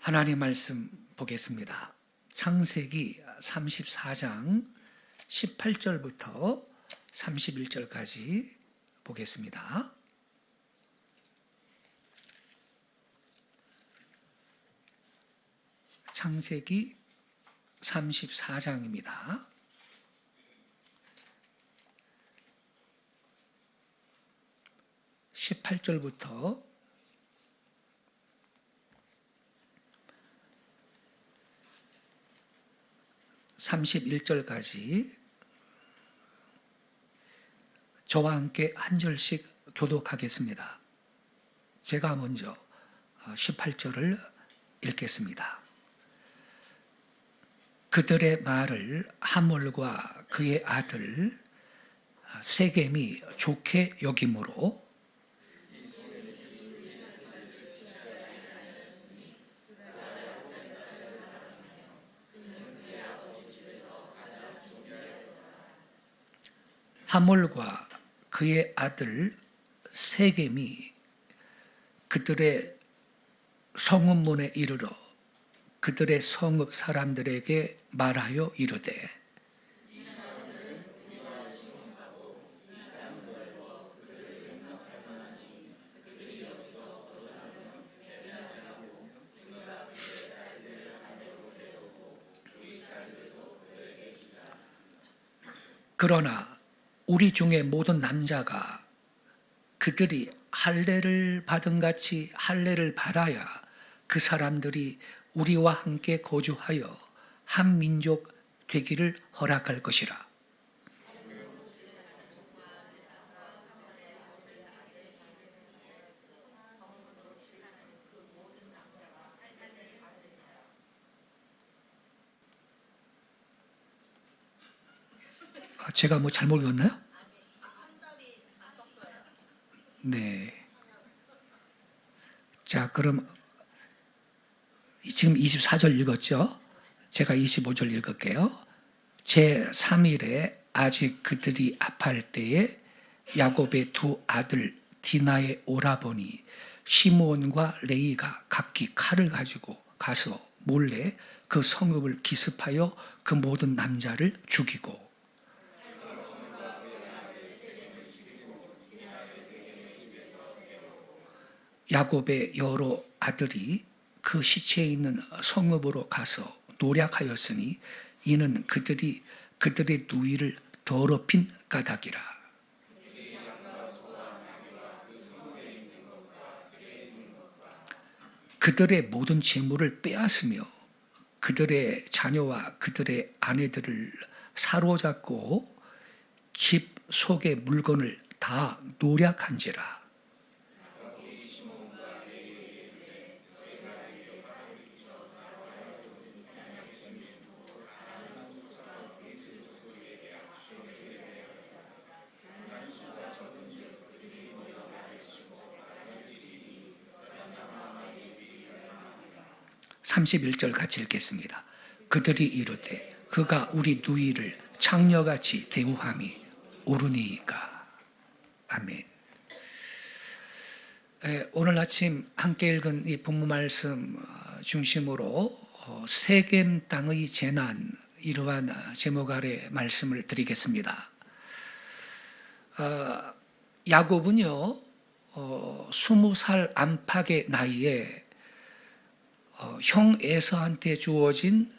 하나님 말씀 보겠습니다. 창세기 34장 18절부터 31절까지 보겠습니다. 창세기 34장입니다. 18절부터 31절까지 저와 함께 한 절씩 교독하겠습니다. 제가 먼저 18절을 읽겠습니다. 그들의 말을 하몰과 그의 아들 세겜이 좋게 여김으로 하몰과 그의 아들 세겜이 그들의 성읍문에 이르러 그들의 성읍 사람들에게 말하여 이르되 그러나 우리 중에 모든 남자가 그들이 할례를 받은 같이 할례를 받아야 그 사람들이 우리와 함께 거주하여 한 민족 되기를 허락할 것이라. 제가 뭐 잘못 읽었나요? 네. 자, 그럼 지금 24절 읽었죠? 제가 25절 읽을게요. 제3일에 아직 그들이 아파할 때에 야곱의 두 아들 디나의 오라버니 시므온과 레이가 각기 칼을 가지고 가서 몰래 그 성읍을 기습하여 그 모든 남자를 죽이고 야곱의 여러 아들이 그 시체에 있는 성읍으로 가서 노략하였으니 이는 그들이 그들의 누이를 더럽힌 까닭이라. 그들의 모든 재물을 빼앗으며 그들의 자녀와 그들의 아내들을 사로잡고 집 속의 물건을 다 노략한지라. 31절 같이 읽겠습니다. 그들이 이르되 그가 우리 누이를 창녀같이 대우함이 옳으니이까. 아멘. 오늘 아침 함께 읽은 이 본문 말씀 중심으로 세겜 땅의 재난, 이러한 제목 아래 말씀을 드리겠습니다. 야곱은요 20살 안팎의 나이에 형 에서한테 주어진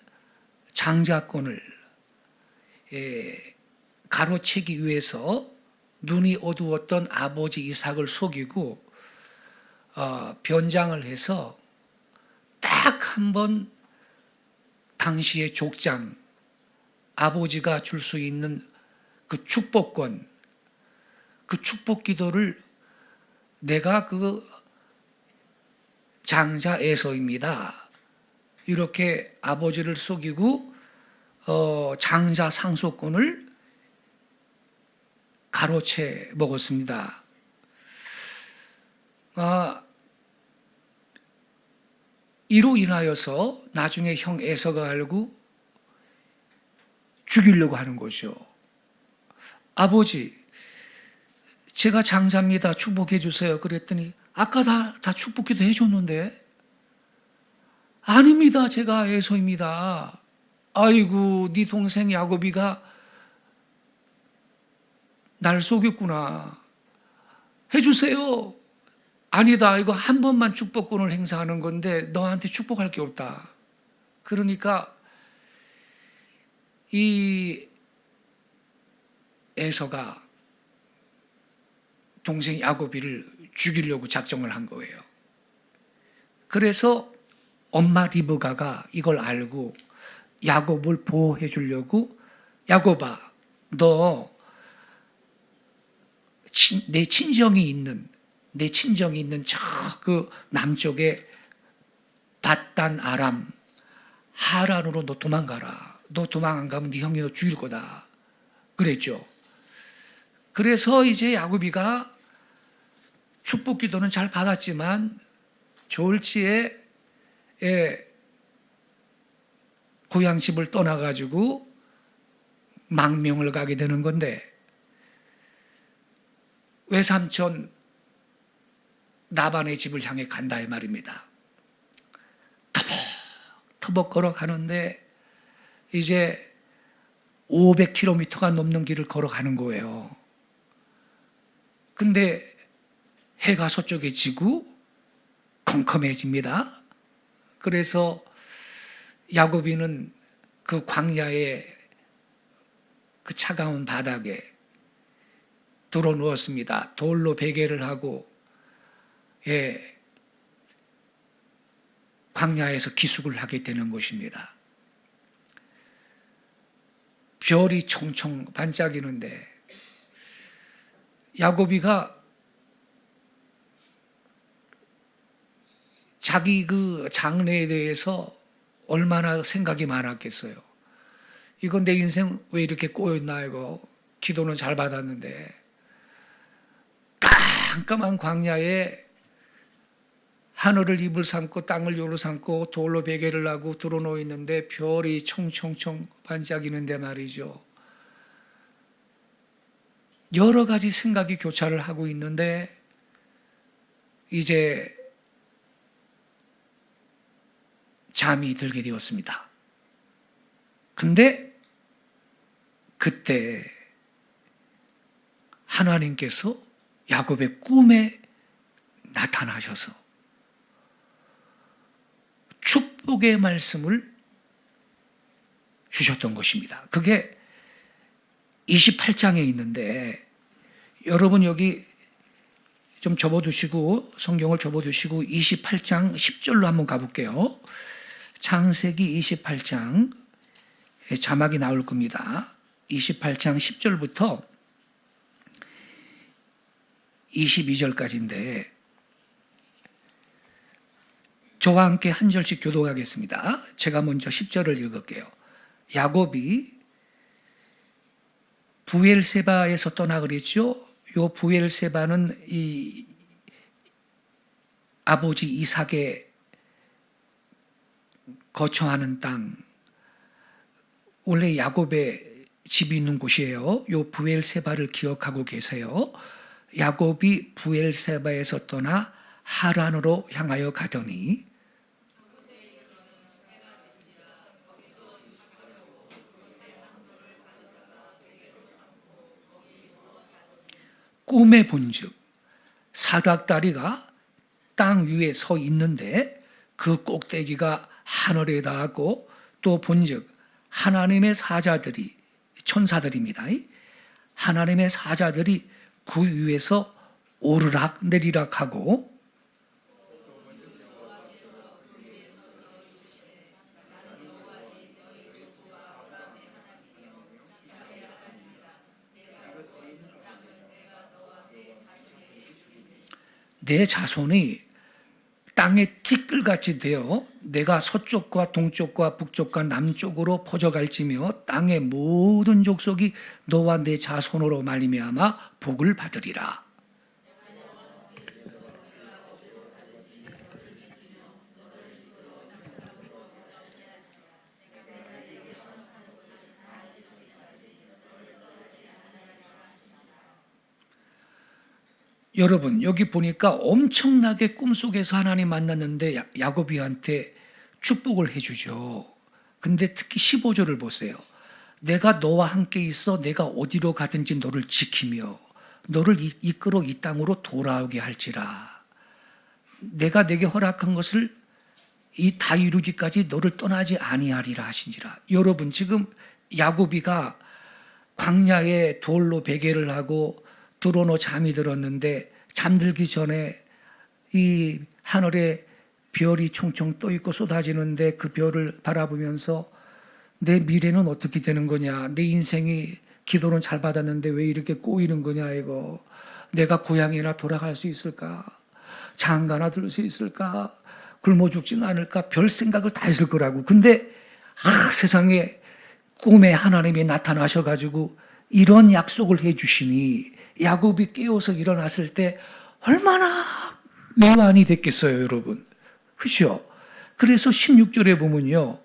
장자권을 가로채기 위해서 눈이 어두웠던 아버지 이삭을 속이고 변장을 해서 딱 한 번 당시의 족장, 아버지가 줄 수 있는 그 축복권, 그 축복 기도를 내가 그 장자 에서입니다. 이렇게 아버지를 속이고 장자 상속권을 가로채 먹었습니다. 이로 인하여서 나중에 형 에서가 알고 죽이려고 하는 거죠. 아버지, 제가 장자입니다. 축복해 주세요. 그랬더니 아까 다 축복기도 해줬는데 아닙니다. 제가 에서입니다. 아이고, 네 동생 야곱이가 날 속였구나. 해주세요. 아니다. 이거 한 번만 축복권을 행사하는 건데 너한테 축복할 게 없다. 그러니까 이 에서가 동생 야곱이를 죽이려고 작정을 한 거예요. 그래서 엄마 리브가가 이걸 알고 야곱을 보호해 주려고, 야곱아, 너 내 친정이 있는 저 그 남쪽에 밧단 아람 하란으로 너 도망가라. 너 도망 안 가면 네 형이 너 죽일 거다. 그랬죠. 그래서 이제 야곱이가 축복 기도는 잘 받았지만 졸지에 고향 집을 떠나가지고 망명을 가게 되는 건데, 외삼촌 라반의 집을 향해 간다 이 말입니다. 터벅터벅 걸어가는데 이제 500km가 넘는 길을 걸어가는 거예요. 근데 해가 서쪽에 지고 컴컴해집니다. 그래서 야곱이는 그 광야의 그 차가운 바닥에 들어 누웠습니다. 돌로 베개를 하고 광야에서 기숙을 하게 되는 것입니다. 별이 총총 반짝이는데 야곱이가 자기 그 장래에 대해서 얼마나 생각이 많았겠어요. 이건 내 인생 왜 이렇게 꼬였나, 이거 기도는 잘 받았는데. 깜깜한 광야에 하늘을 이불 삼고 땅을 요로 삼고 돌로 베개를 하고 들어놓여 있는데 별이 총총총 반짝이는데 말이죠. 여러 가지 생각이 교차를 하고 있는데 이제 잠이 들게 되었습니다. 근데 그때 하나님께서 야곱의 꿈에 나타나셔서 축복의 말씀을 주셨던 것입니다. 그게 28장에 있는데, 여러분 여기 좀 접어두시고, 성경을 접어두시고 28장 10절로 한번 가볼게요. 창세기 28장 자막이 나올 겁니다. 28장 10절부터 22절까지인데 저와 함께 한 절씩 교독하겠습니다. 제가 먼저 10절을 읽을게요. 야곱이 부엘세바에서 떠나 그랬죠. 요 부엘세바는 이 아버지 이삭의 거처하는 땅, 원래 야곱의 집이 있는 곳이에요. 요 부엘세바를 기억하고 계세요. 야곱이 부엘세바에서 떠나 하란으로 향하여 가더니 꿈에 본즉 사닥다리가 땅 위에 서 있는데 그 꼭대기가 하늘에 닿았고, 또 본즉 하나님의 사자들이, 천사들입니다. 하나님의 사자들이 그 위에서 오르락 내리락 하고 내 자손이 땅에 티끌같이 되어 내가 서쪽과 동쪽과 북쪽과 남쪽으로 퍼져갈지며 땅의 모든 족속이 너와 내 자손으로 말미암아 복을 받으리라. 여러분 여기 보니까 엄청나게 꿈속에서 하나님 만났는데 야곱이한테 축복을 해주죠. 근데 특히 15절을 보세요. 내가 너와 함께 있어 내가 어디로 가든지 너를 지키며 너를 이끌어 이 땅으로 돌아오게 할지라. 내가 내게 허락한 것을 이 다 이루기까지 너를 떠나지 아니하리라 하신지라. 여러분, 지금 야곱이가 광야에 돌로 베개를 하고 들어놓 잠이 들었는데 잠들기 전에 이 하늘에 별이 총총 떠 있고 쏟아지는데 그 별을 바라보면서 내 미래는 어떻게 되는 거냐, 내 인생이 기도는 잘 받았는데 왜 이렇게 꼬이는 거냐, 이거 내가 고향이나 돌아갈 수 있을까, 장가나 들 수 있을까, 굶어 죽지는 않을까, 별 생각을 다 했을 거라고. 근데 세상에 꿈에 하나님이 나타나셔가지고 이런 약속을 해주시니 야곱이 깨어서 일어났을 때 얼마나 위안이 됐겠어요, 여러분. 그렇죠? 그래서 16절에 보면요,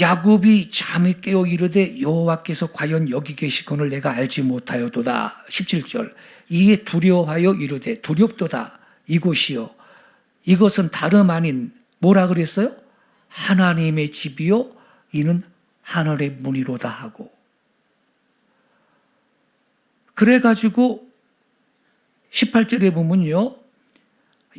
야곱이 잠이 깨어 이르되 여호와께서 과연 여기 계시거늘 내가 알지 못하여도다. 17절, 이에 두려워하여 이르되 두렵도다. 이곳이요, 이것은 다름 아닌 뭐라 그랬어요? 하나님의 집이요 이는 하늘의 문이로다 하고. 그래가지고 18절에 보면요,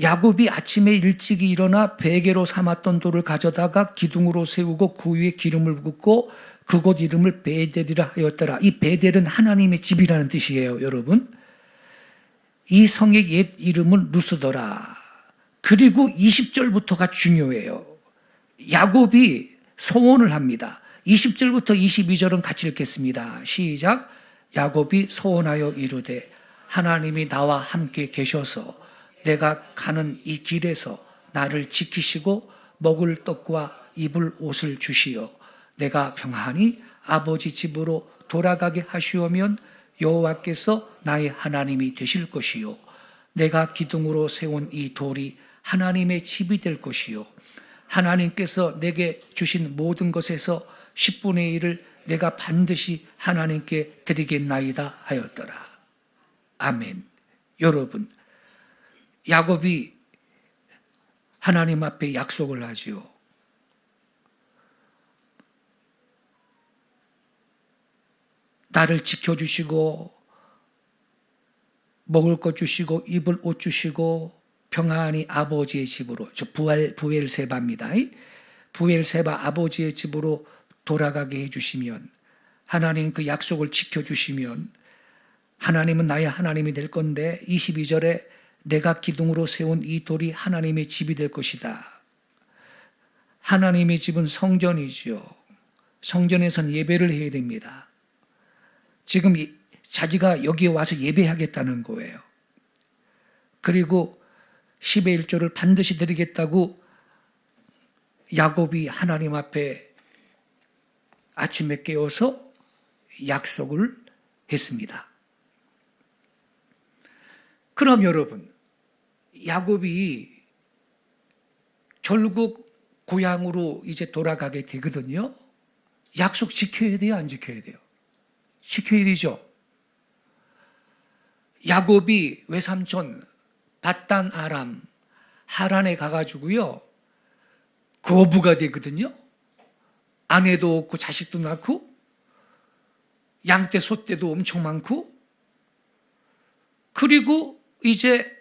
야곱이 아침에 일찍이 일어나 베개로 삼았던 돌을 가져다가 기둥으로 세우고 그 위에 기름을 붓고 그곳 이름을 베델이라 하였더라. 이 베델은 하나님의 집이라는 뜻이에요, 여러분. 이 성의 옛 이름은 루스더라. 그리고 20절부터가 중요해요. 야곱이 소원을 합니다. 20절부터 22절은 같이 읽겠습니다. 시작. 야곱이 소원하여 이르되 하나님이 나와 함께 계셔서 내가 가는 이 길에서 나를 지키시고 먹을 떡과 입을 옷을 주시어 내가 평안히 아버지 집으로 돌아가게 하시오면 여호와께서 나의 하나님이 되실 것이요 내가 기둥으로 세운 이 돌이 하나님의 집이 될 것이요 하나님께서 내게 주신 모든 것에서 10분의 1을 내가 반드시 하나님께 드리겠나이다 하였더라. 아멘. 여러분, 야곱이 하나님 앞에 약속을 하지요. 나를 지켜주시고 먹을 것 주시고 입을 옷 주시고 평안히 아버지의 집으로, 저 부엘세바입니다. 부엘세바 아버지의 집으로 돌아가게 해주시면, 하나님 그 약속을 지켜주시면 하나님은 나의 하나님이 될 건데 22절에 내가 기둥으로 세운 이 돌이 하나님의 집이 될 것이다. 하나님의 집은 성전이지요. 성전에선 예배를 해야 됩니다. 지금 자기가 여기에 와서 예배하겠다는 거예요. 그리고 10의 1조를 반드시 드리겠다고 야곱이 하나님 앞에 아침에 깨어서 약속을 했습니다. 그럼 여러분, 야곱이 결국 고향으로 이제 돌아가게 되거든요. 약속 지켜야 돼요, 안 지켜야 돼요? 지켜야 되죠. 야곱이 외삼촌 밧단 아람 하란에 가가지고요, 거부가 되거든요. 아내도 없고 자식도 낳고 양떼 소떼도 엄청 많고, 그리고 이제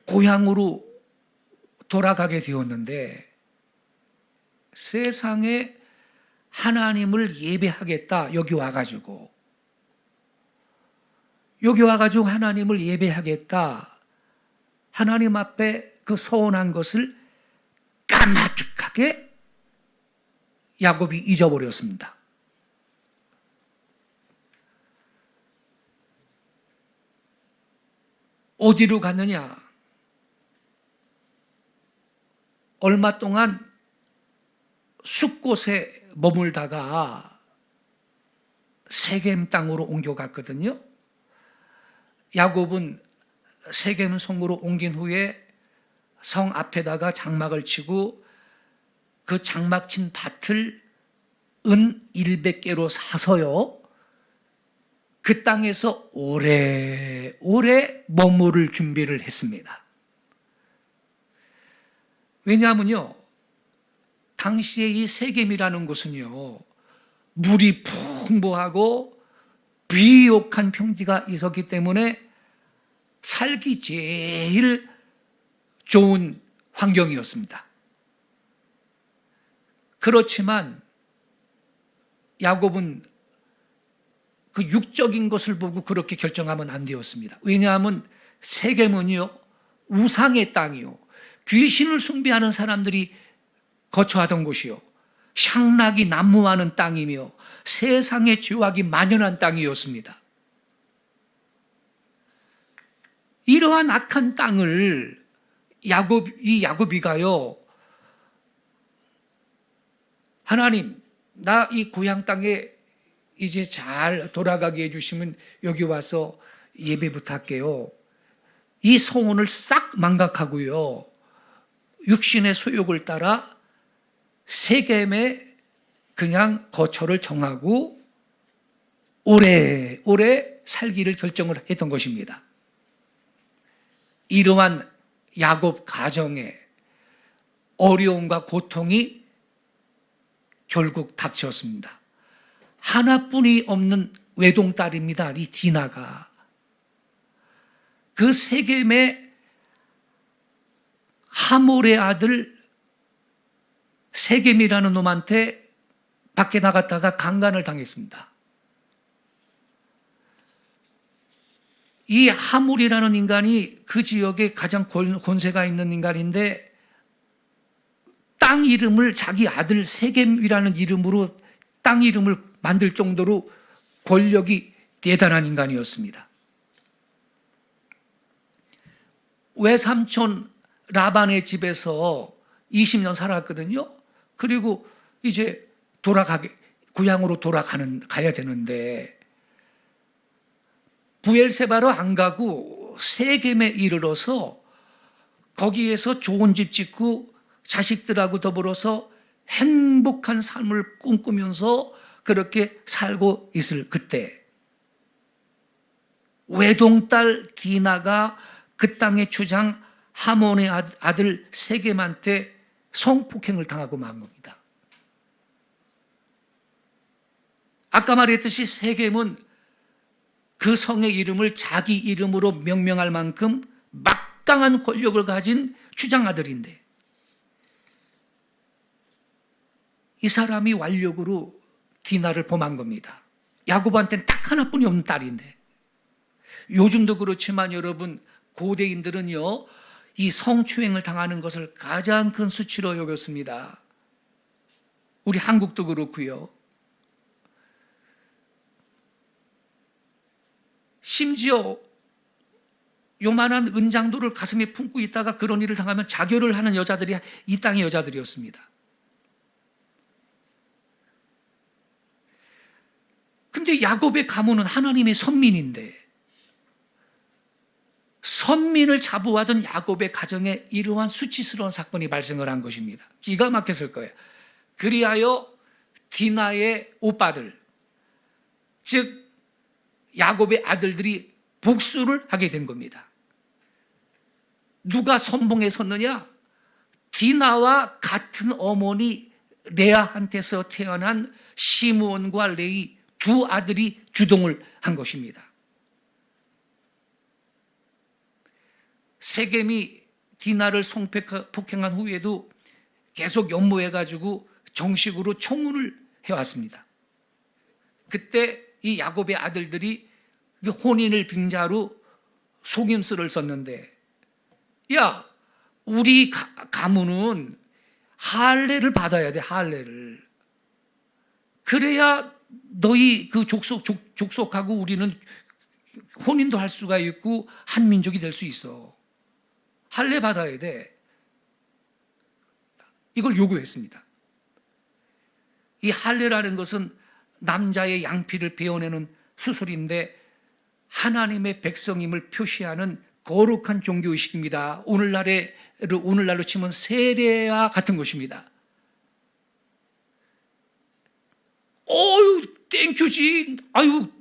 고향으로 돌아가게 되었는데 세상에 하나님을 예배하겠다, 여기 와가지고 하나님을 예배하겠다, 하나님 앞에 그 소원한 것을 까마득하게 야곱이 잊어버렸습니다. 어디로 갔느냐? 얼마 동안 숲곳에 머물다가 세겜 땅으로 옮겨갔거든요. 야곱은 세겜 성으로 옮긴 후에 성 앞에다가 장막을 치고 그 장막 친 밭을 은 100개로 사서요, 그 땅에서 오래오래 머무를 준비를 했습니다. 왜냐하면요, 당시에 이 세겜이라는 곳은요, 물이 풍부하고 비옥한 평지가 있었기 때문에 살기 제일 좋은 환경이었습니다. 그렇지만 야곱은 그 육적인 것을 보고 그렇게 결정하면 안 되었습니다. 왜냐하면 세겜은요, 우상의 땅이요, 귀신을 숭배하는 사람들이 거처하던 곳이요, 향락이 난무하는 땅이며 세상의 죄악이 만연한 땅이었습니다. 이러한 악한 땅을 야곱이가요, 하나님, 나 이 고향 땅에 이제 잘 돌아가게 해주시면 여기 와서 예배부터 할게요. 이 소원을 싹 망각하고요, 육신의 소욕을 따라 세겜에 그냥 거처를 정하고 오래오래 살기를 결정을 했던 것입니다. 이러한 야곱 가정에 어려움과 고통이 결국 닥쳤습니다. 하나뿐이 없는 외동딸입니다. 이 디나가. 그 세겜의 하몰의 아들 세겜이라는 놈한테 밖에 나갔다가 강간을 당했습니다. 이 하몰이라는 인간이 그 지역에 가장 권세가 있는 인간인데, 땅 이름을 자기 아들 세겜이라는 이름으로 땅 이름을 만들 정도로 권력이 대단한 인간이었습니다. 외삼촌 라반의 집에서 20년 살았거든요. 그리고 이제 고향으로 가야 되는데, 부엘세바로 안 가고 세겜에 이르러서 거기에서 좋은 집 짓고 자식들하고 더불어서 행복한 삶을 꿈꾸면서 그렇게 살고 있을 그때, 외동딸 디나가 그 땅의 주장 하몬의 아들 세겜한테 성폭행을 당하고 만 겁니다. 아까 말했듯이 세겜은 그 성의 이름을 자기 이름으로 명명할 만큼 막강한 권력을 가진 주장아들인데, 이 사람이 완력으로 디나를 범한 겁니다. 야곱한테는 딱 하나뿐이 없는 딸인데. 요즘도 그렇지만 여러분, 고대인들은요, 이 성추행을 당하는 것을 가장 큰 수치로 여겼습니다. 우리 한국도 그렇고요. 심지어 요만한 은장도를 가슴에 품고 있다가 그런 일을 당하면 자결을 하는 여자들이 이 땅의 여자들이었습니다. 근데 야곱의 가문은 하나님의 선민인데, 선민을 자부하던 야곱의 가정에 이러한 수치스러운 사건이 발생을 한 것입니다. 기가 막혔을 거예요. 그리하여 디나의 오빠들, 즉 야곱의 아들들이 복수를 하게 된 겁니다. 누가 선봉에 섰느냐? 디나와 같은 어머니 레아한테서 태어난 시므온과 레위 두 아들이 주동을 한 것입니다. 세겜이 디나를 성폭행한 후에도 계속 연모해가지고 정식으로 청혼을 해왔습니다. 그때 이 야곱의 아들들이 혼인을 빙자로 속임수를 썼는데, 야, 우리 가문은 할례를 받아야 돼, 할례를. 그래야 너희 그 족속하고 우리는 혼인도 할 수가 있고 한 민족이 될 수 있어. 할례 받아야 돼. 이걸 요구했습니다. 이 할례라는 것은 남자의 양피를 베어내는 수술인데, 하나님의 백성임을 표시하는 거룩한 종교의식입니다. 오늘날로 치면 세례와 같은 것입니다. 어유 땡큐지. 아유,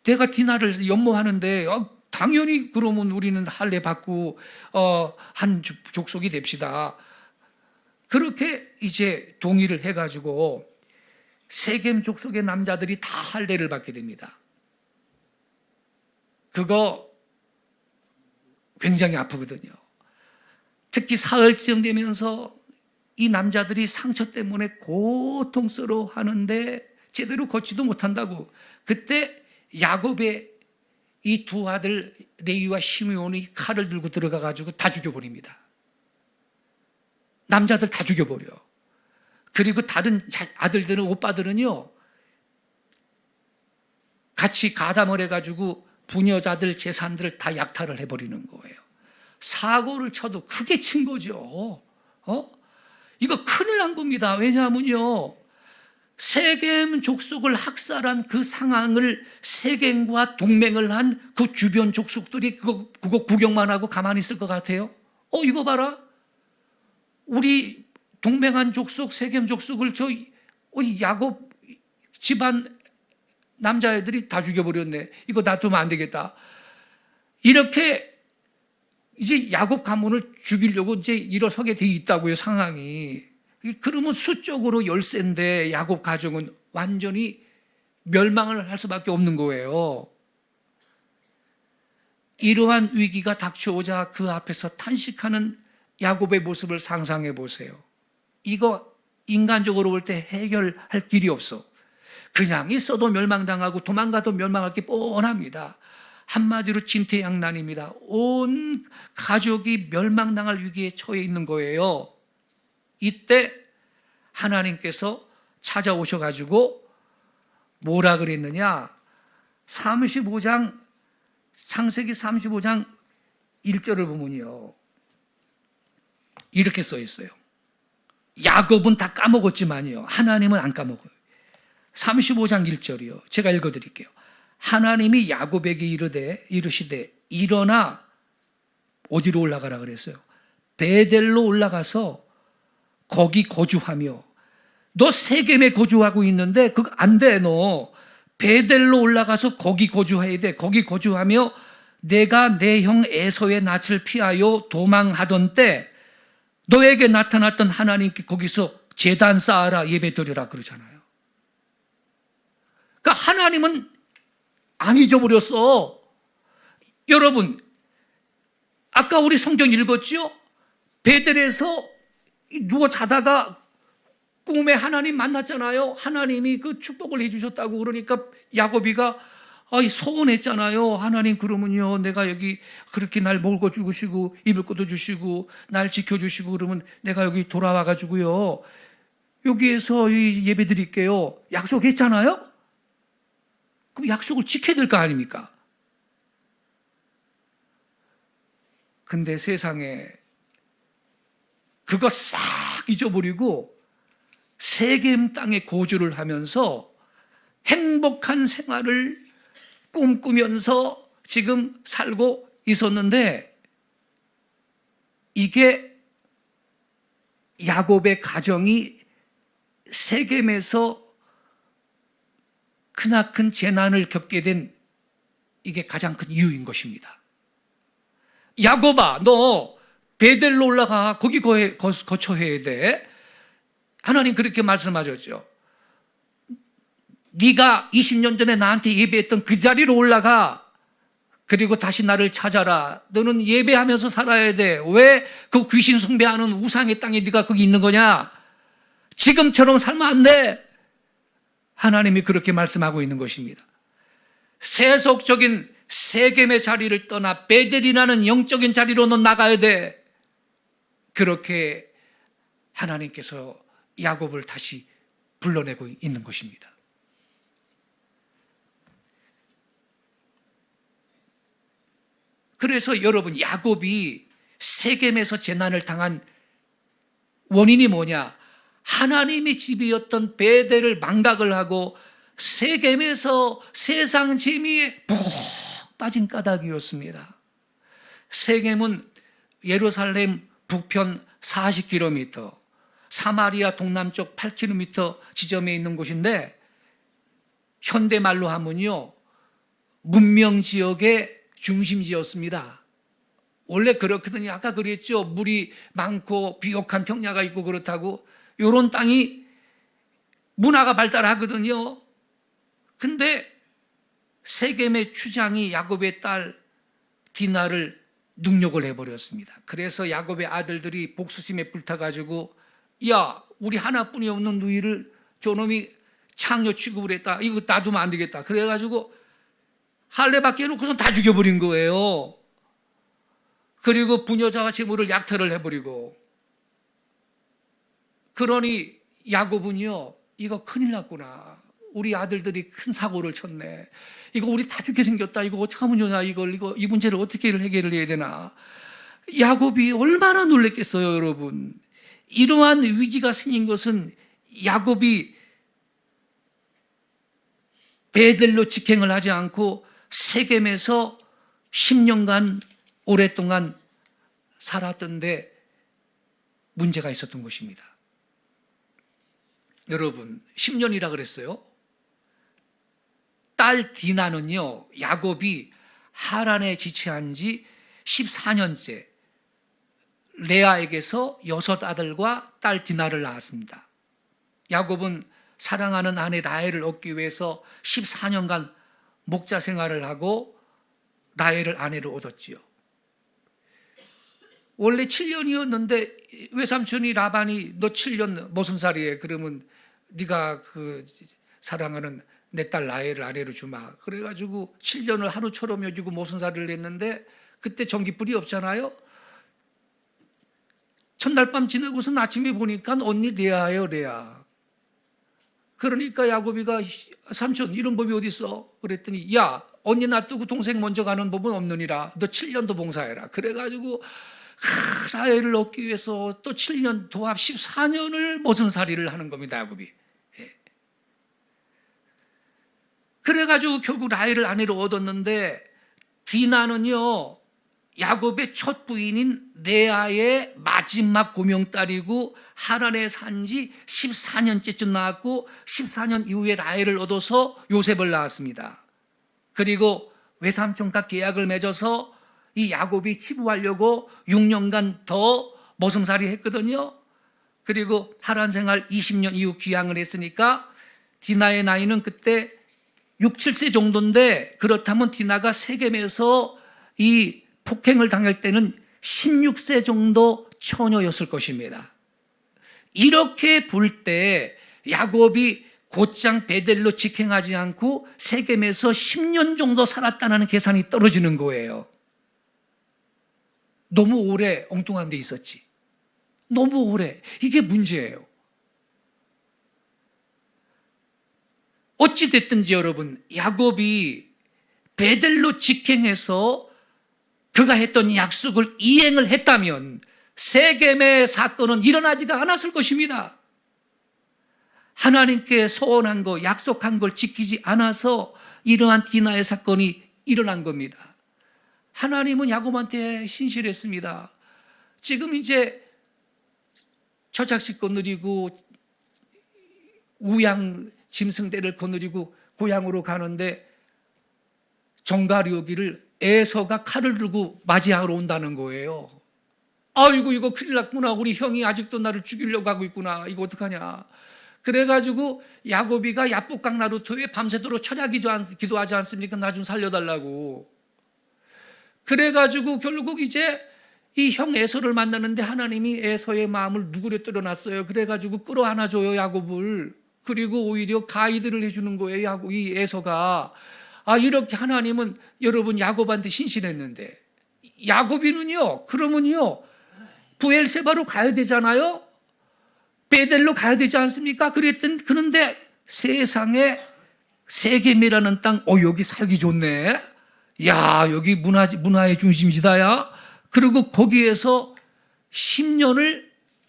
내가 디나를 연모하는데 당연히 그러면 우리는 할례 받고 한 족속이 됩시다. 그렇게 이제 동의를 해가지고 세겜 족속의 남자들이 다 할례를 받게 됩니다. 그거 굉장히 아프거든요. 특히 사흘쯤 되면서 이 남자들이 상처 때문에 고통스러워 하는데 제대로 걷지도 못한다고. 그때 야곱의 이 두 아들 레위와 시므온이 칼을 들고 들어가 가지고 다 죽여버립니다. 남자들 다 죽여버려. 그리고 다른 아들들은, 오빠들은요, 같이 가담을 해가지고 부녀자들 재산들을 다 약탈을 해버리는 거예요. 사고를 쳐도 크게 친 거죠. 이거 큰일 난 겁니다. 왜냐하면요, 세겜 족속을 학살한 그 상황을 세겜과 동맹을 한 그 주변 족속들이 그거 구경만 하고 가만히 있을 것 같아요? 이거 봐라. 우리 동맹한 족속, 세겜 족속을 야곱 집안 남자애들이 다 죽여버렸네. 이거 놔두면 안 되겠다. 이렇게 이제 야곱 가문을 죽이려고 이제 일어서게 돼 있다고요, 상황이. 그러면 수적으로 열세인데 야곱 가정은 완전히 멸망을 할 수밖에 없는 거예요. 이러한 위기가 닥쳐오자 그 앞에서 탄식하는 야곱의 모습을 상상해 보세요. 이거 인간적으로 볼 때 해결할 길이 없어. 그냥 있어도 멸망당하고 도망가도 멸망할 게 뻔합니다. 한마디로 진퇴양난입니다. 온 가족이 멸망당할 위기에 처해 있는 거예요. 이때 하나님께서 찾아오셔가지고 뭐라 그랬느냐? 35장, 창세기 35장 1절을 보면요, 이렇게 써 있어요. 야곱은 다 까먹었지만요, 하나님은 안 까먹어요. 35장 1절이요. 제가 읽어드릴게요. 하나님이 야곱에게 이르시되 일어나, 어디로 올라가라 그랬어요? 베델로 올라가서 거기 거주하며. 너 세겜에 거주하고 있는데 그거 안 돼. 너 베델로 올라가서 거기 거주해야 돼. 거기 거주하며 내가 내 형 에서의 낯을 피하여 도망하던 때 너에게 나타났던 하나님께 거기서 제단 쌓아라, 예배드리라 그러잖아요. 그러니까 하나님은 안 잊어버렸어. 여러분, 아까 우리 성경 읽었죠? 베델에서 누워 자다가 꿈에 하나님 만났잖아요. 하나님이 그 축복을 해주셨다고. 그러니까 야곱이가 서운했잖아요. 하나님, 그러면요, 내가 여기 그렇게 날 먹을 주시고 입을 것도 주시고 날 지켜주시고 그러면 내가 여기 돌아와가지고요, 여기에서 예배 드릴게요. 약속했잖아요. 그럼 약속을 지켜야 될 거 아닙니까? 근데 세상에 그거 싹 잊어버리고 세겜 땅에 거주를 하면서 행복한 생활을 꿈꾸면서 지금 살고 있었는데, 이게 야곱의 가정이 세겜에서 크나큰 재난을 겪게 된 이게 가장 큰 이유인 것입니다. 야곱아, 너 베델로 올라가. 거기 거처해야 돼. 하나님 그렇게 말씀하셨죠. 네가 20년 전에 나한테 예배했던 그 자리로 올라가. 그리고 다시 나를 찾아라. 너는 예배하면서 살아야 돼. 왜 그 귀신 숭배하는 우상의 땅에 네가 거기 있는 거냐? 지금처럼 살면 안 돼. 하나님이 그렇게 말씀하고 있는 것입니다. 세속적인 세겜의 자리를 떠나 베델이라는 영적인 자리로 넌 나가야 돼. 그렇게 하나님께서 야곱을 다시 불러내고 있는 것입니다. 그래서 여러분, 야곱이 세겜에서 재난을 당한 원인이 뭐냐? 하나님의 집이었던 베델을 망각을 하고 세겜에서 세상 재미에 푹 빠진 까닭이었습니다. 세겜은 예루살렘 북편 40km, 사마리아 동남쪽 8km 지점에 있는 곳인데, 현대말로 하면요, 문명지역의 중심지였습니다. 원래 그렇거든요. 아까 그랬죠. 물이 많고 비옥한 평야가 있고 그렇다고. 요런 땅이 문화가 발달하거든요. 근데 세겜의 추장이 야곱의 딸 디나를 능욕을 해버렸습니다. 그래서 야곱의 아들들이 복수심에 불타가지고, 야, 우리 하나뿐이 없는 누이를 저놈이 창녀 취급을 했다. 이거 놔두면 안 되겠다. 그래가지고 할례받게 해놓고선 다 죽여버린 거예요. 그리고 부녀자와 재물을 약탈을 해버리고. 그러니 야곱은요, 이거 큰일 났구나. 우리 아들들이 큰 사고를 쳤네. 이거 우리 다 죽게 생겼다. 이거 어떡하면 좋냐. 이 문제를 어떻게 해결을 해야 되나. 야곱이 얼마나 놀랬겠어요, 여러분. 이러한 위기가 생긴 것은 야곱이 베델로 직행을 하지 않고 세겜에서 10년간 오랫동안 살았던데 문제가 있었던 것입니다. 여러분, 10년이라 그랬어요. 딸 디나는요, 야곱이 하란에 지체한 지 14년째 레아에게서 6 아들과 딸 디나를 낳았습니다. 야곱은 사랑하는 아내 라헬을 얻기 위해서 14년간 목자 생활을 하고 라헬을 아내로 얻었지요. 원래 7년이었는데 외삼촌이 라반이 너 7년 무슨 살이에? 그러면 네가 그 사랑하는 내 딸 라헬을 아내로 주마. 그래가지고 7년을 하루처럼 여기고 무슨 살을 했는데 그때 전기불이 없잖아요. 첫날 밤 지나고서 아침에 보니까 언니 레아예요, 레아. 그러니까 야곱이가 삼촌 이런 법이 어디 있어? 그랬더니 야, 언니 놔두고 동생 먼저 가는 법은 없느니라. 너 7년도 봉사해라. 그래가지고 라헬을 얻기 위해서 또 7년 도합 14년을 모순살이를 하는 겁니다, 야곱이. 예. 그래가지고 결국 라헬을 아내로 얻었는데 디나는요, 야곱의 첫 부인인 레아의 마지막 고명딸이고 하란에 산 지 14년째쯤 낳았고 14년 이후에 라헬을 얻어서 요셉을 낳았습니다. 그리고 외삼촌과 계약을 맺어서 이 야곱이 치부하려고 6년간 더 머슴살이 했거든요. 그리고 하란 생활 20년 이후 귀향을 했으니까 디나의 나이는 그때 6, 7세 정도인데, 그렇다면 디나가 세겜에서 이 폭행을 당할 때는 16세 정도 처녀였을 것입니다. 이렇게 볼 때 야곱이 곧장 베델로 직행하지 않고 세겜에서 10년 정도 살았다는 계산이 떨어지는 거예요. 너무 오래 엉뚱한 데 있었지. 너무 오래. 이게 문제예요. 어찌됐든지 여러분, 야곱이 베델로 직행해서 그가 했던 약속을 이행을 했다면 세겜의 사건은 일어나지가 않았을 것입니다. 하나님께 소원한 거, 약속한 걸 지키지 않아서 이러한 디나의 사건이 일어난 겁니다. 하나님은 야곱한테 신실했습니다. 지금 이제 처작식 거느리고 우양 짐승대를 거느리고 고향으로 가는데 정갈이 오기를 에서가 칼을 들고 맞이하러 온다는 거예요. 아이고 이거 큰일 났구나. 우리 형이 아직도 나를 죽이려고 하고 있구나. 이거 어떡하냐. 그래가지고 야곱이가 야복강 나루토에 밤새도록 철야 기도하지 않습니까? 나 좀 살려달라고. 그래가지고 결국 이제 이 형 에서를 만나는데 하나님이 에서의 마음을 누구려 뚫어놨어요. 그래가지고 끌어안아줘요, 야곱을. 그리고 오히려 가이드를 해주는 거예요, 이 에서가. 이렇게 하나님은 여러분 야곱한테 신실했는데, 야곱이는요, 그러면요, 부엘세바로 가야 되잖아요? 베델로 가야 되지 않습니까? 그런데 세상에 세겜이라는 땅, 여기 살기 좋네. 야, 여기 문화의 중심지다, 야. 그리고 거기에서 10년을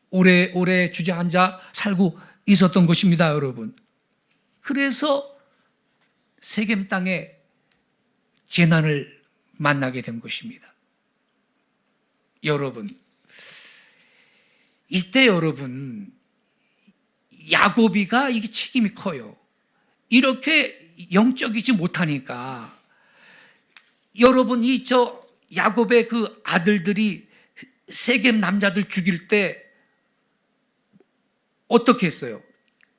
오래 주저앉아 살고 있었던 것입니다, 여러분. 그래서 세겜 땅에 재난을 만나게 된 것입니다. 여러분, 이때 여러분, 야곱이가 이게 책임이 커요. 이렇게 영적이지 못하니까 여러분, 야곱의 그 아들들이 세겜 남자들 죽일 때 어떻게 했어요?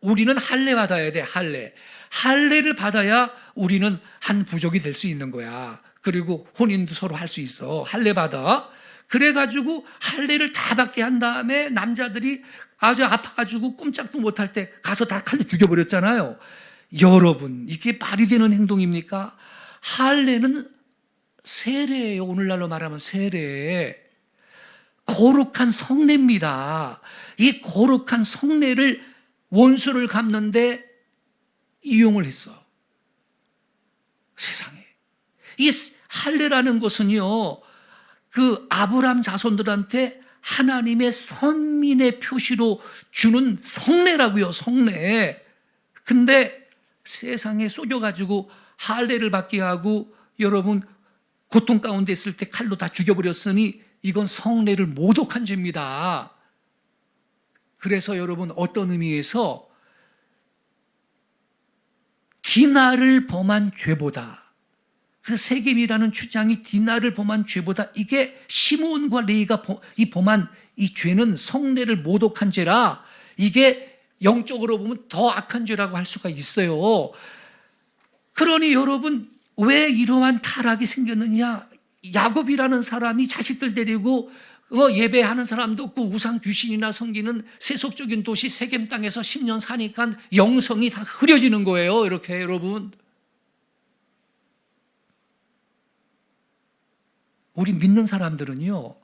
우리는 할례 받아야 돼, 할례. 할례를 받아야 우리는 한 부족이 될 수 있는 거야. 그리고 혼인도 서로 할 수 있어. 할례 받아. 그래가지고 할례를 다 받게 한 다음에 남자들이 아주 아파가지고 꼼짝도 못할 때 가서 다 칼로 죽여버렸잖아요. 여러분, 이게 말이 되는 행동입니까? 할례는 세례예요. 오늘날로 말하면 세례. 거룩한 성례입니다. 이 거룩한 성례를 원수를 갚는데 이용을 했어. 세상에. 이 할례라는 것은요, 그 아브라함 자손들한테 하나님의 선민의 표시로 주는 성례라고요, 성례. 근데 세상에 쏘겨가지고 할례를 받게 하고 여러분 고통 가운데 있을 때 칼로 다 죽여버렸으니 이건 성례를 모독한 죄입니다. 그래서 여러분 어떤 의미에서 디나를 범한 죄보다, 그 세겜이라는 주장이 디나를 범한 죄보다, 이게 시므온과 레위가 범한 이 죄는 성례를 모독한 죄라 이게 영적으로 보면 더 악한 죄라고 할 수가 있어요. 그러니 여러분 왜 이러한 타락이 생겼느냐? 야곱이라는 사람이 자식들 데리고 예배하는 사람도 없고 우상 귀신이나 섬기는 세속적인 도시 세겜 땅에서 10년 사니까 영성이 다 흐려지는 거예요. 이렇게 여러분, 우리 믿는 사람들은요,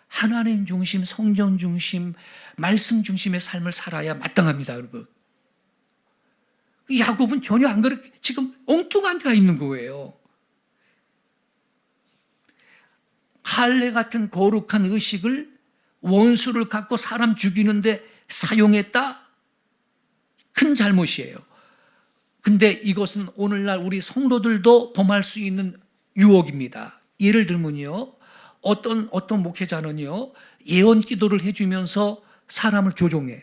하나님 중심, 성전 중심, 말씀 중심의 삶을 살아야 마땅합니다, 여러분. 야곱은 전혀 안 그렇게 지금 엉뚱한 데가 있는 거예요. 할례 같은 거룩한 의식을 원수를 갖고 사람 죽이는데 사용했다? 큰 잘못이에요. 근데 이것은 오늘날 우리 성도들도 범할 수 있는 유혹입니다. 예를 들면요, 어떤 목회자는요, 예언 기도를 해주면서 사람을 조종해.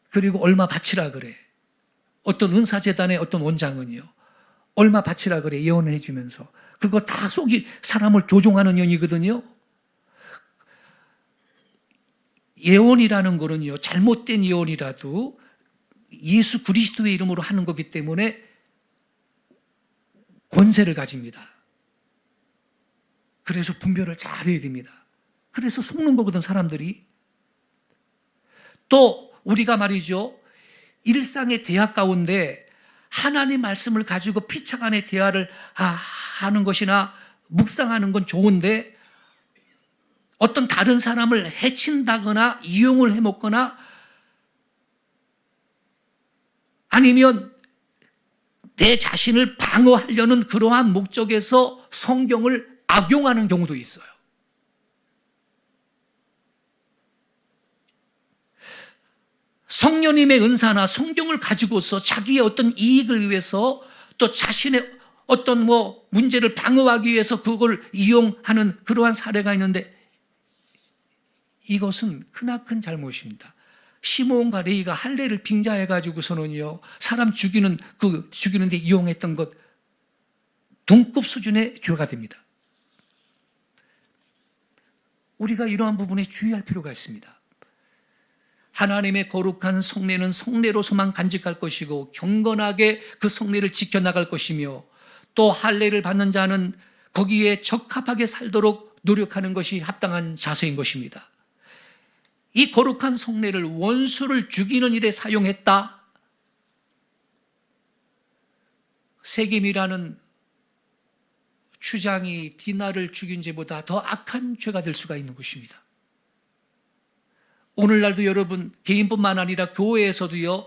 그리고 얼마 바치라 그래. 어떤 은사재단의 어떤 원장은요, 얼마 바치라 그래, 예언을 해주면서. 그거 다 속이 사람을 조종하는 연이거든요. 예언이라는 거는요, 잘못된 예언이라도 예수 그리스도의 이름으로 하는 거기 때문에 권세를 가집니다. 그래서 분별을 잘해야 됩니다. 그래서 속는 거거든, 사람들이. 또 우리가 말이죠, 일상의 대화 가운데 하나님 말씀을 가지고 피차간의 대화를 하는 것이나 묵상하는 건 좋은데 어떤 다른 사람을 해친다거나 이용을 해먹거나 아니면 내 자신을 방어하려는 그러한 목적에서 성경을 악용하는 경우도 있어요. 성령님의 은사나 성경을 가지고서 자기의 어떤 이익을 위해서 또 자신의 어떤 문제를 방어하기 위해서 그걸 이용하는 그러한 사례가 있는데 이것은 크나큰 잘못입니다. 시므온과 레위가 할례를 빙자해가지고서는요, 사람 죽이는데 이용했던 것 동급 수준의 죄가 됩니다. 우리가 이러한 부분에 주의할 필요가 있습니다. 하나님의 거룩한 성례는 성례로서만 간직할 것이고 경건하게 그 성례를 지켜나갈 것이며 또 할례를 받는 자는 거기에 적합하게 살도록 노력하는 것이 합당한 자세인 것입니다. 이 거룩한 성례를 원수를 죽이는 일에 사용했다? 세겜이라는 추장이 디나를 죽인 죄보다 더 악한 죄가 될 수가 있는 것입니다. 오늘날도 여러분 개인뿐만 아니라 교회에서도요,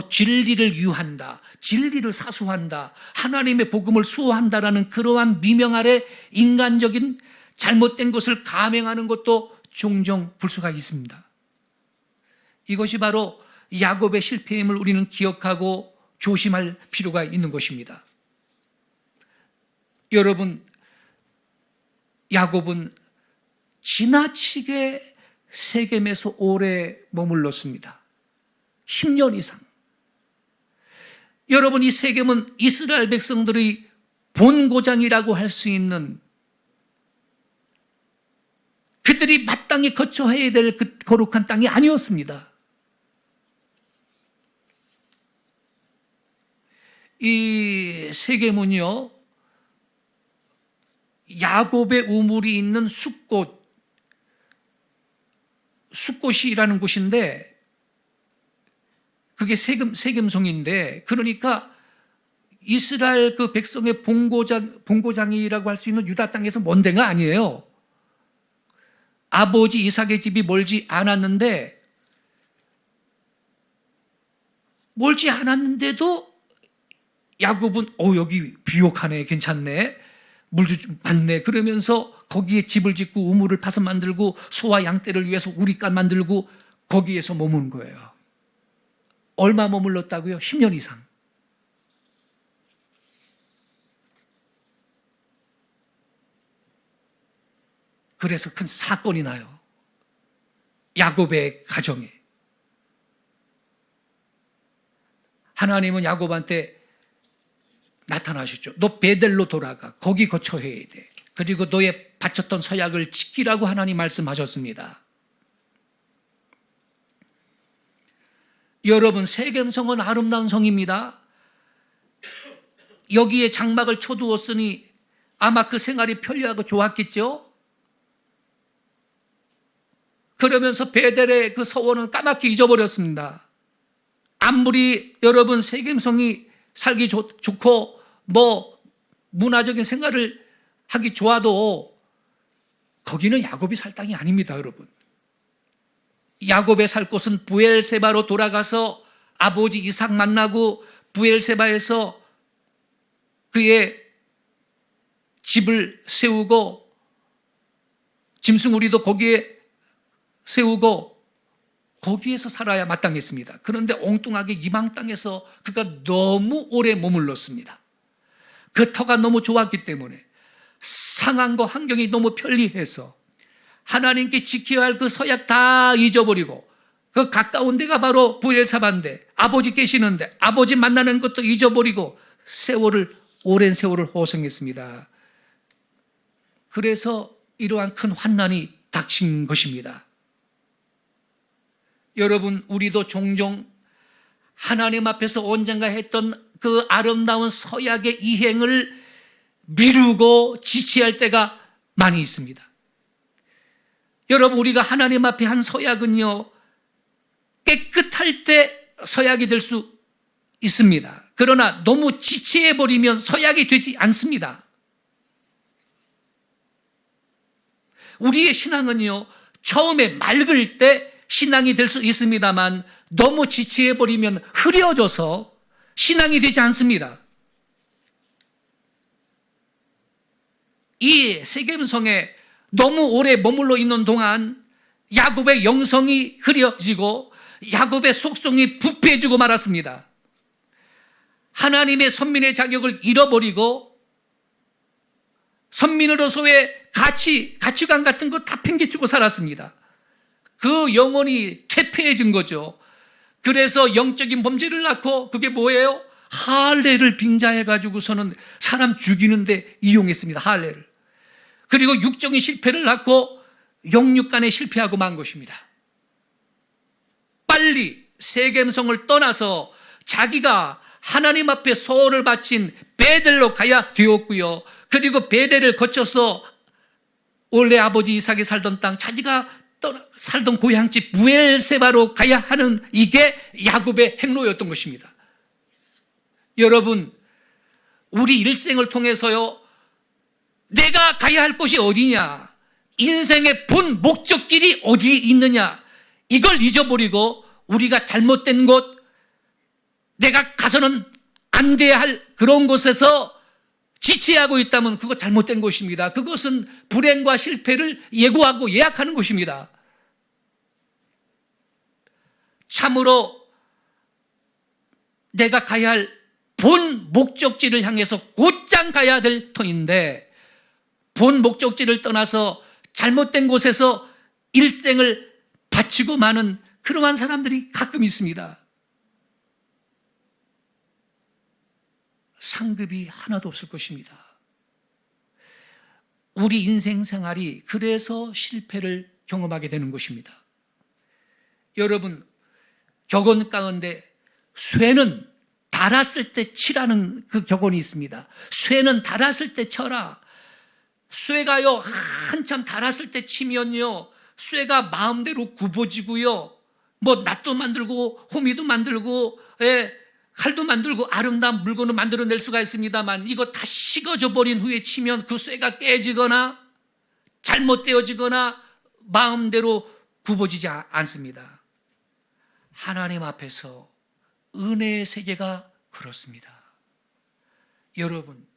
진리를 유한다, 진리를 사수한다, 하나님의 복음을 수호한다라는 그러한 미명 아래 인간적인 잘못된 것을 감행하는 것도 종종 볼 수가 있습니다. 이것이 바로 야곱의 실패임을 우리는 기억하고 조심할 필요가 있는 것입니다. 여러분, 야곱은 지나치게 세겜에서 오래 머물렀습니다. 10년 이상. 여러분, 이 세겜은 이스라엘 백성들의 본고장이라고 할 수 있는 그들이 마땅히 거처해야 될 그 거룩한 땅이 아니었습니다. 이 세겜은요, 야곱의 우물이 있는 숫곳이라는 곳인데, 그게 세겜성인데, 그러니까 이스라엘 그 백성의 본고장이라고 할 수 있는 유다 땅에서 먼 데가 아니에요. 아버지 이삭의 집이 멀지 않았는데도 야곱은 여기 비옥하네, 괜찮네, 물도 좀 많네, 그러면서 거기에 집을 짓고 우물을 파서 만들고 소와 양떼를 위해서 우리간 만들고 거기에서 머무는 거예요. 얼마 머물렀다고요? 10년 이상. 그래서 큰 사건이 나요. 야곱의 가정에. 하나님은 야곱한테 나타나셨죠. 너 베델로 돌아가. 거기 거처해야 돼. 그리고 너의 바쳤던 서약을 지키라고 하나님 말씀하셨습니다. 여러분, 세겜성은 아름다운 성입니다. 여기에 장막을 쳐두었으니 아마 그 생활이 편리하고 좋았겠죠. 그러면서 베델의 그 서원은 까맣게 잊어버렸습니다. 아무리 여러분 세겜성이 살기 좋고 문화적인 생활을 하기 좋아도 거기는 야곱이 살 땅이 아닙니다, 여러분. 야곱의 살 곳은 부엘세바로 돌아가서 아버지 이삭 만나고 부엘세바에서 그의 집을 세우고 짐승우리도 거기에 세우고 거기에서 살아야 마땅했습니다. 그런데 엉뚱하게 이방 땅에서 그가 너무 오래 머물렀습니다. 그 터가 너무 좋았기 때문에, 상황과 환경이 너무 편리해서 하나님께 지켜야 할 그 서약 다 잊어버리고, 그 가까운 데가 바로 부엘사바인데 아버지 계시는데 아버지 만나는 것도 잊어버리고 오랜 세월을 호송했습니다. 그래서 이러한 큰 환난이 닥친 것입니다. 여러분, 우리도 종종 하나님 앞에서 언젠가 했던 그 아름다운 서약의 이행을 미루고 지체할 때가 많이 있습니다. 여러분, 우리가 하나님 앞에 한 서약은요, 깨끗할 때 서약이 될 수 있습니다. 그러나 너무 지체해버리면 서약이 되지 않습니다. 우리의 신앙은요, 처음에 맑을 때 신앙이 될 수 있습니다만 너무 지체해버리면 흐려져서 신앙이 되지 않습니다. 이 세겜성에 너무 오래 머물러 있는 동안 야곱의 영성이 흐려지고 야곱의 속성이 부패해지고 말았습니다. 하나님의 선민의 자격을 잃어버리고 선민으로서의 가치관 같은 거 다 팽개치고 살았습니다. 그 영혼이 퇴폐해진 거죠. 그래서 영적인 범죄를 낳고, 그게 뭐예요? 할례를 빙자해가지고서는 사람 죽이는데 이용했습니다. 할례를. 그리고 육적인 실패를 낳고 영육간에 실패하고 만 것입니다. 빨리 세겜성을 떠나서 자기가 하나님 앞에 소원을 바친 베델로 가야 되었고요. 그리고 베델을 거쳐서 원래 아버지 이삭이 살던 땅, 자기가 살던 고향집 부엘세바로 가야 하는, 이게 야곱의 행로였던 것입니다. 여러분, 우리 일생을 통해서요, 내가 가야 할 곳이 어디냐, 인생의 본 목적길이 어디에 있느냐, 이걸 잊어버리고 우리가 잘못된 곳, 내가 가서는 안 돼야 할 그런 곳에서 지체하고 있다면 그거 잘못된 것입니다. 그것은 불행과 실패를 예고하고 예약하는 것입니다. 참으로 내가 가야 할 본 목적지를 향해서 곧장 가야 될 터인데, 본 목적지를 떠나서 잘못된 곳에서 일생을 바치고 마는 그러한 사람들이 가끔 있습니다. 상급이 하나도 없을 것입니다. 우리 인생 생활이 그래서 실패를 경험하게 되는 것입니다. 여러분, 격언 가운데 쇠는 닳았을 때 치라는 그 격언이 있습니다. 쇠는 닳았을 때 쳐라. 쇠가요, 한참 닳았을 때 치면요, 쇠가 마음대로 굽어지고요, 뭐 낫도 만들고 호미도 만들고 칼도 만들고 아름다운 물건을 만들어낼 수가 있습니다만, 이거 다 식어져 버린 후에 치면 그 쇠가 깨지거나 잘못되어지거나 마음대로 굽어지지 않습니다. 하나님 앞에서 은혜의 세계가 그렇습니다. 여러분,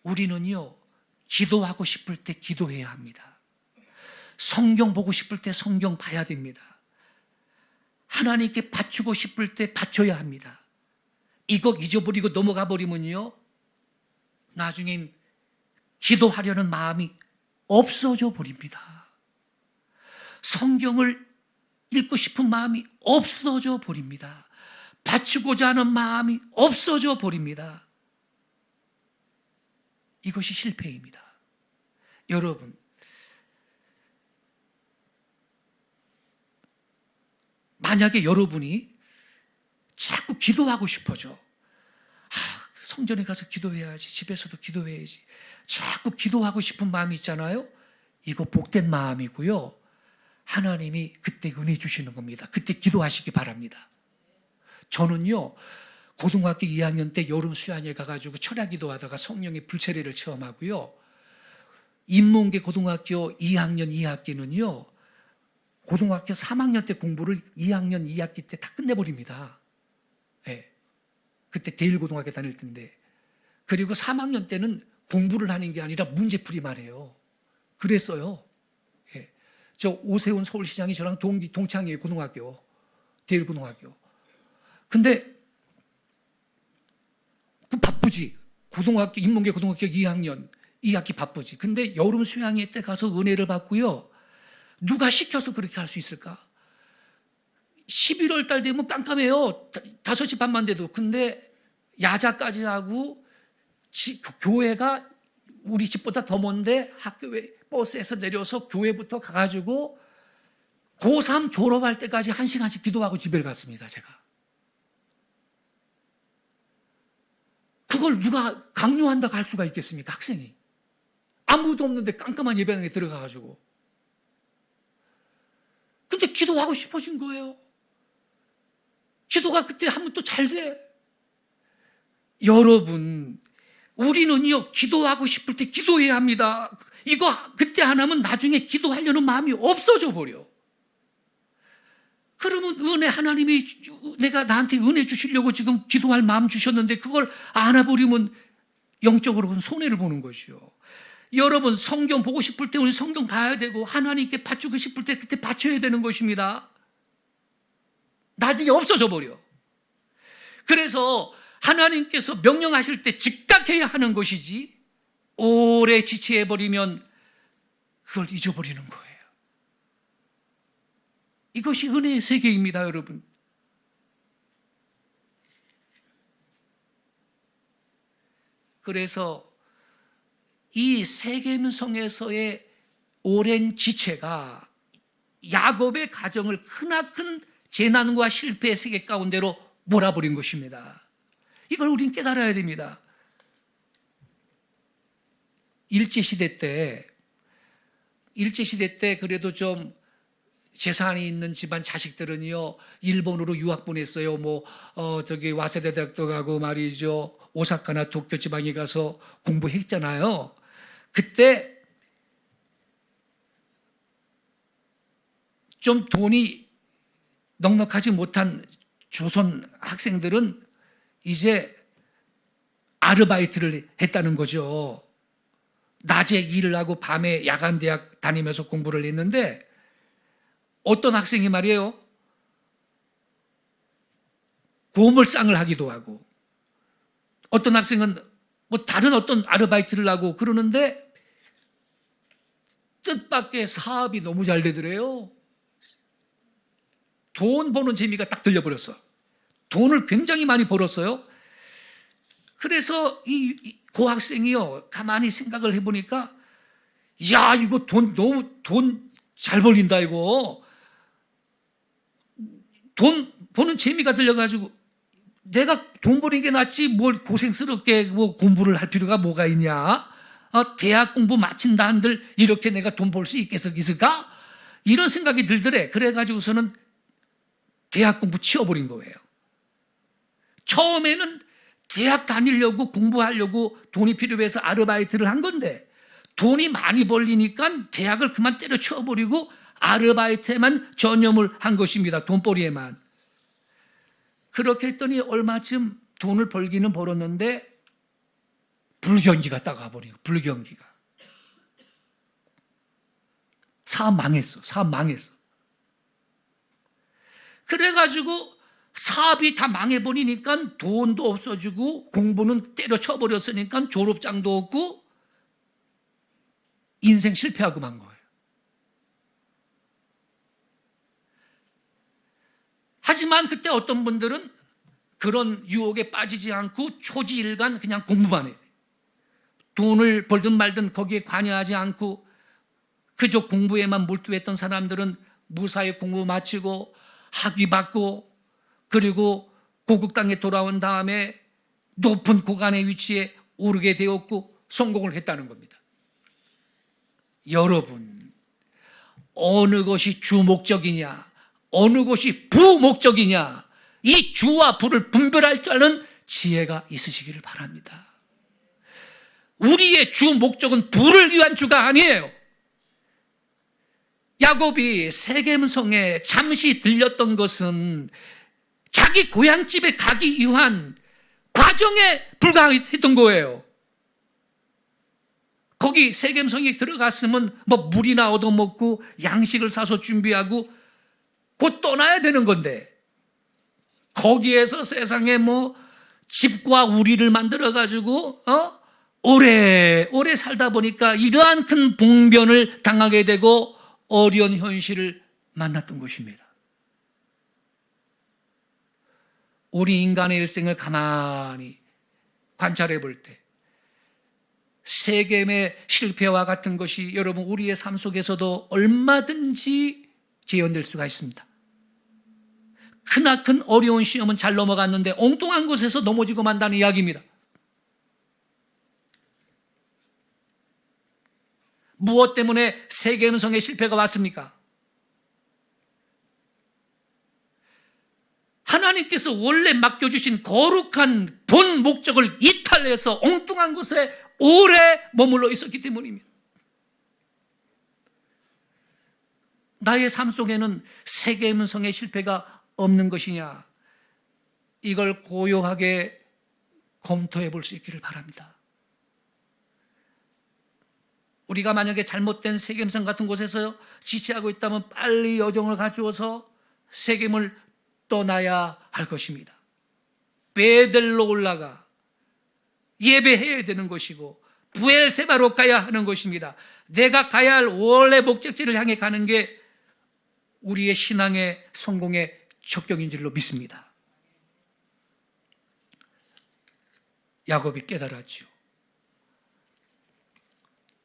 우리는요, 기도하고 싶을 때 기도해야 합니다. 성경 보고 싶을 때 성경 봐야 됩니다. 하나님께 바치고 싶을 때 바쳐야 합니다. 이거 잊어버리고 넘어가 버리면요, 나중엔 기도하려는 마음이 없어져 버립니다. 성경을 읽고 싶은 마음이 없어져 버립니다. 바치고자 하는 마음이 없어져 버립니다. 이것이 실패입니다. 여러분, 만약에 여러분이 자꾸 기도하고 싶어져, 성전에 가서 기도해야지, 집에서도 기도해야지, 자꾸 기도하고 싶은 마음이 있잖아요. 이거 복된 마음이고요, 하나님이 그때 은혜 주시는 겁니다. 그때 기도하시기 바랍니다. 저는요, 고등학교 2학년 때 여름 수양회 가가지고 철야 기도하다가 성령의 불세례를 체험하고요, 인문계 고등학교 2학년 2학기는요, 고등학교 3학년 때 공부를 2학년 2학기 때 다 끝내버립니다. 네. 그때 대일고등학교 다닐 때인데, 그리고 3학년 때는 공부를 하는 게 아니라 문제풀이만 해요. 그랬어요. 네. 저 오세훈 서울시장이 저랑 동창이에요. 고등학교, 대일고등학교. 근데 그 바쁘지. 고등학교, 인문계 고등학교 2학년 2학기 바쁘지. 근데 여름 수양회 때 가서 은혜를 받고요, 누가 시켜서 그렇게 할 수 있을까? 11월 달 되면 깜깜해요. 5시 반만 돼도. 근데 야자까지 하고, 교회가 우리 집보다 더 먼데 학교에 버스에서 내려서 교회부터 가가지고 고3 졸업할 때까지 1시간씩 기도하고 집에 갔습니다, 제가. 그걸 누가 강요한다고 할 수가 있겠습니까, 학생이? 아무도 없는데 깜깜한 예배당에 들어가가지고. 근데 기도하고 싶어진 거예요. 기도가 그때 하면 또 잘 돼. 여러분, 우리는요, 기도하고 싶을 때 기도해야 합니다. 이거 그때 안 하면 나중에 기도하려는 마음이 없어져 버려. 그러면 은혜, 하나님이 내가 나한테 은혜 주시려고 지금 기도할 마음 주셨는데 그걸 안아버리면 영적으로는 손해를 보는 것이요. 여러분, 성경 보고 싶을 때 우리 성경 봐야 되고, 하나님께 바치고 싶을 때 그때 바쳐야 되는 것입니다. 나중에 없어져 버려. 그래서 하나님께서 명령하실 때 즉각 해야 하는 것이지, 오래 지체해버리면 그걸 잊어버리는 거예요. 이것이 은혜의 세계입니다, 여러분. 그래서 이 세겜성에서의 오랜 지체가 야곱의 가정을 크나큰 재난과 실패의 세계 가운데로 몰아버린 것입니다. 이걸 우린 깨달아야 됩니다. 일제시대 때 그래도 좀 재산이 있는 집안 자식들은요, 일본으로 유학 보냈어요. 와세다 대학도 가고 말이죠, 오사카나 도쿄 지방에 가서 공부했잖아요. 그때 좀 돈이 넉넉하지 못한 조선 학생들은 이제 아르바이트를 했다는 거죠. 낮에 일을 하고 밤에 야간 대학 다니면서 공부를 했는데, 어떤 학생이 말이에요, 고물상을 하기도 하고, 어떤 학생은 다른 어떤 아르바이트를 하고 그러는데 뜻밖의 사업이 너무 잘 되더래요. 돈 버는 재미가 딱 들려버렸어. 돈을 굉장히 많이 벌었어요. 그래서 그 학생이요, 가만히 생각을 해보니까, 야, 이거 돈 잘 벌린다 이거. 돈 버는 재미가 들려가지고 내가 돈 버는 게 낫지 뭘 고생스럽게 뭐 공부를 할 필요가 뭐가 있냐. 대학 공부 마친다 한들 이렇게 내가 돈 벌 수 있을까? 이런 생각이 들더래. 그래가지고서는 대학 공부 치워버린 거예요. 처음에는 대학 다니려고 공부하려고 돈이 필요해서 아르바이트를 한 건데 돈이 많이 벌리니까 대학을 그만 때려치워버리고 아르바이트에만 전념을 한 것입니다. 돈벌이에만. 그렇게 했더니 얼마쯤 돈을 벌기는 벌었는데 불경기가 따가버리고 불경기가. 사업 망했어. 그래가지고 사업이 다 망해버리니까 돈도 없어지고 공부는 때려쳐버렸으니까 졸업장도 없고 인생 실패하고 만 거예요. 하지만 그때 어떤 분들은 그런 유혹에 빠지지 않고 초지일간 그냥 공부만 해요. 돈을 벌든 말든 거기에 관여하지 않고 그저 공부에만 몰두했던 사람들은 무사히 공부 마치고 학위 받고 그리고 고국 땅에 돌아온 다음에 높은 고관의 위치에 오르게 되었고 성공을 했다는 겁니다. 여러분, 어느 것이 주목적이냐, 어느 것이 부목적이냐, 이 주와 부를 분별할 줄 아는 지혜가 있으시기를 바랍니다. 우리의 주 목적은 부를 위한 주가 아니에요. 야곱이 세겜성에 잠시 들렸던 것은 자기 고향집에 가기 위한 과정에 불과했던 거예요. 거기 세겜성에 들어갔으면 뭐 물이나 얻어먹고 양식을 사서 준비하고 곧 떠나야 되는 건데 거기에서 세상에 뭐 집과 우리를 만들어가지고 오래 살다 보니까 이러한 큰 봉변을 당하게 되고 어려운 현실을 만났던 것입니다. 우리 인간의 일생을 가만히 관찰해 볼 때 세겜의 실패와 같은 것이 여러분 우리의 삶 속에서도 얼마든지 재현될 수가 있습니다. 크나큰 어려운 시험은 잘 넘어갔는데 엉뚱한 곳에서 넘어지고 만다는 이야기입니다. 무엇 때문에 세겜성의 실패가 왔습니까? 하나님께서 원래 맡겨주신 거룩한 본 목적을 이탈해서 엉뚱한 곳에 오래 머물러 있었기 때문입니다. 나의 삶 속에는 세겜성의 실패가 없는 것이냐, 이걸 고요하게 검토해 볼 수 있기를 바랍니다. 우리가 만약에 잘못된 세겜성 같은 곳에서 지체하고 있다면 빨리 여정을 가져와서 세겜을 떠나야 할 것입니다. 베델로 올라가 예배해야 되는 것이고 부엘세바로 가야 하는 것입니다. 내가 가야 할 원래 목적지를 향해 가는 게 우리의 신앙의 성공의 적격인 줄로 믿습니다. 야곱이 깨달았죠.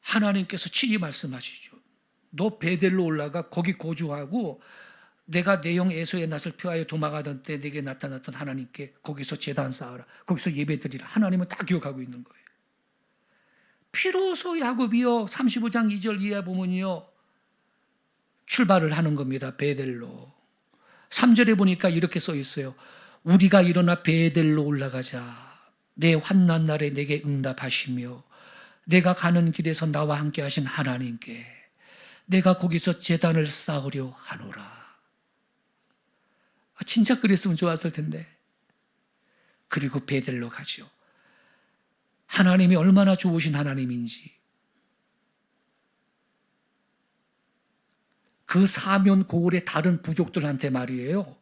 하나님께서 친히 말씀하시죠. 너 베델로 올라가 거기 거주하고 내가 내 형 에서의 낯을 피하여 도망가던 때 내게 나타났던 하나님께 거기서 제단 쌓아라. 거기서 예배드리라. 하나님은 다 기억하고 있는 거예요. 비로소 야곱이요 35장 2절 이하에 보면요 출발을 하는 겁니다. 베델로. 3절에 보니까 이렇게 써 있어요. 우리가 일어나 베델로 올라가자. 내 환난 날에 내게 응답하시며 내가 가는 길에서 나와 함께 하신 하나님께 내가 거기서 제단을 쌓으려 하노라. 진짜 그랬으면 좋았을 텐데. 그리고 베델로 가죠. 하나님이 얼마나 좋으신 하나님인지 그 사면 고을의 다른 부족들한테 말이에요.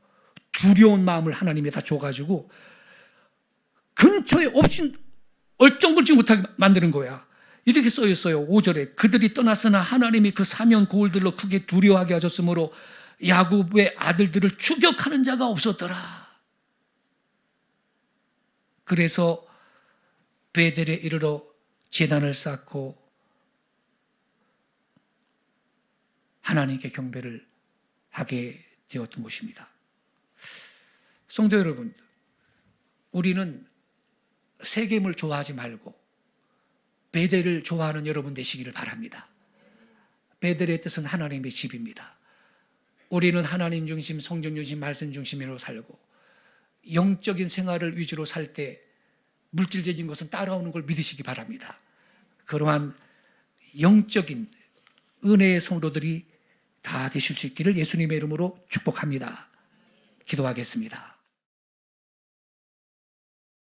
두려운 마음을 하나님이 다 줘가지고 근처에 없인 얼쩡불지 못하게 만드는 거야. 이렇게 써 있어요. 5절에 그들이 떠났으나 하나님이 그 사면 고을들로 크게 두려워하게 하셨으므로 야곱의 아들들을 추격하는 자가 없었더라. 그래서 베델에 이르러 제단을 쌓고 하나님께 경배를 하게 되었던 것입니다. 성도 여러분, 우리는 세겜을 좋아하지 말고 베델을 좋아하는 여러분 되시기를 바랍니다. 베델의 뜻은 하나님의 집입니다. 우리는 하나님 중심, 성경 중심, 말씀 중심으로 살고 영적인 생활을 위주로 살 때 물질적인 것은 따라오는 걸 믿으시기 바랍니다. 그러한 영적인 은혜의 성도들이 다 되실 수 있기를 예수님의 이름으로 축복합니다. 기도하겠습니다.